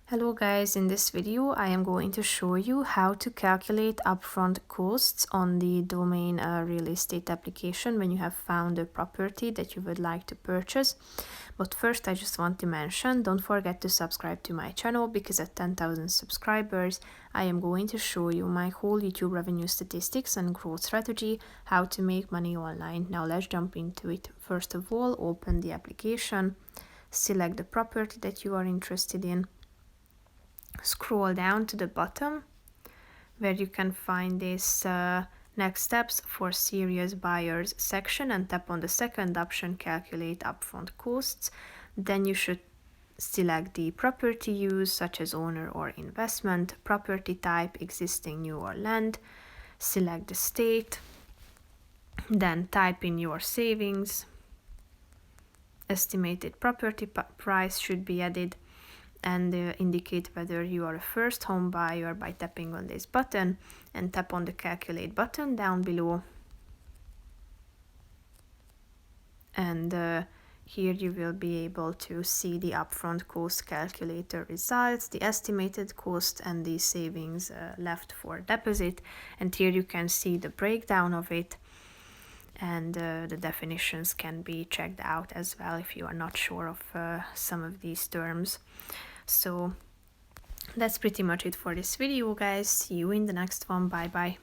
Hello guys, in this video I am going to show you how to calculate upfront costs on the domain real estate application when you have found a property that you would like to purchase. But first I just want to mention, don't forget to subscribe to my channel because at 10,000 subscribers I am going to show you my whole YouTube revenue statistics and growth strategy, how to make money online. Now let's jump into it. First of all, open the application, select the property that you are interested in. Scroll down to the bottom where you can find this next steps for serious buyers section and tap on the second option, calculate upfront costs. Then you should select the property use such as owner or investment, property type, existing, new or land, select the state, then type in your savings, estimated property price should be added, and indicate whether you are a first home buyer by tapping on this button, and tap on the calculate button down below. And here you will be able to see the upfront cost calculator results, the estimated cost and the savings left for deposit. And here you can see the breakdown of it, and the definitions can be checked out as well if you are not sure of some of these terms. So that's pretty much it for this video, guys. See you in the next one. Bye bye.